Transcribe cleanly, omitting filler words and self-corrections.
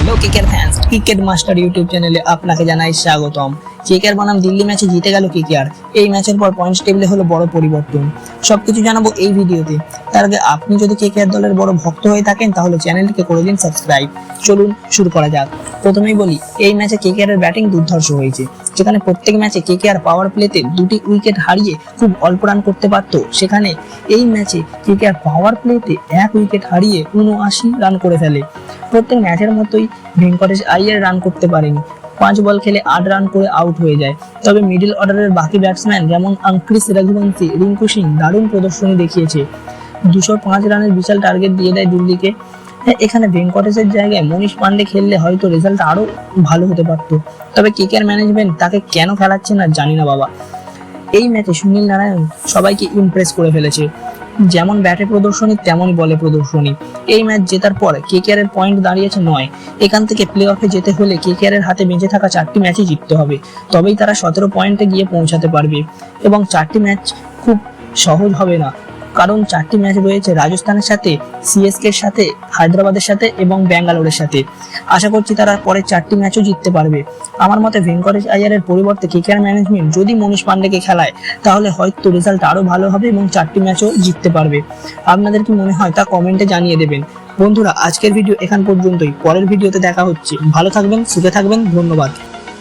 Hello কেকের fans, cricket master YouTube চ্যানেলে আপনাকে জানাই স্বাগতম। কেকেআর বনাম দিল্লি ম্যাচে জিতে গেল কেকেআর। এই ম্যাচের পর পয়েন্টস টেবিলে হলো বড় পরিবর্তন। সবকিছু জানাবো এই ভিডিওতে। তার আগে আপনি যদি কেকেআর দলের বড় ভক্ত হয়ে থাকেন তাহলে চ্যানেলটিকে করে দিন সাবস্ক্রাইব। চলুন শুরু করা যাক। প্রথমেই বলি, এই ম্যাচে কেকেআর এর ব্যাটিং দুর্ধর্ষ হয়েছে। যেখানে প্রত্যেক ম্যাচে কেকেআর পাওয়ার প্লেতে 2টি উইকেট হারিয়ে খুব অল্প রান করতে পারত, সেখানে এই ম্যাচে কেকেআর পাওয়ার প্লেতে 1 উইকেট হারিয়ে 79 রান করে ফেলে। প্রত্যেক ম্যাচের মতোই ভেঙ্কটেশ আইয়ার রান করতে পারেনি। 5 বল খেলে 8 রান করে আউট হয়ে যায়। তবে মিডল অর্ডারের বাকি ব্যাটসম্যান যেমন আঙ্ক্রিস রঘুবংশী, রিঙ্কু সিং দারুণ প্রদর্শনী দেখিয়েছে। 205 রানের বিশাল টার্গেট দিয়ে দেয় দিল্লিকে। এখানে ভেঙ্কটেশের জায়গায় মনীষ পান্ডে খেললে হয়তো রেজাল্ট আরো ভালো হতে পারতো। তবে কেকেআর ম্যানেজমেন্ট তাকে কেন খেলাচ্ছে না জানি না বাবা। এই ম্যাচে সুনীল নারায়ণ সবাইকে ইমপ্রেস করে ফেলেছে। যেমন ব্যাটে প্রদর্শনী তেমনই বলে প্রদর্শনী। এই ম্যাচ জেতার পর কেকেআর এর পয়েন্ট দাঁড়িয়েছে 9। এখান থেকে প্লে অফে যেতে হলে কেকেআর এর হাতে বেঁচে থাকা 4টি ম্যাচই জিততে হবে, তবেই তারা 17 পয়েন্টে গিয়ে পৌঁছাতে পারবে। এবং 4টি ম্যাচ খুব সহজ হবে না, কারণ 4টি ম্যাচ রয়েছে রাজস্থানের সাথে, সিএসকে এর সাথে, হায়দ্রাবাদের সাথে এবং ব্যাঙ্গালোরের সাথে। আশা করছি তারা পরের 4টি ম্যাচও জিততে পারবে। আমার মতে ভেঙ্কটেশ আইয়ারের পরিবর্তে কেকেআর ম্যানেজমেন্ট যদি মনীষ পান্ডেকে খেলায় তাহলে হয়তো রেজাল্ট আরো ভালো হবে এবং 4টি ম্যাচও জিততে পারবে। আপনাদের কি মনে হয় তা কমেন্টে জানিয়ে দেবেন। বন্ধুরা, আজকের ভিডিও এখান পর্যন্তই। পরের ভিডিওতে দেখা হচ্ছে। ভালো থাকবেন, সুখে থাকবেন। ধন্যবাদ।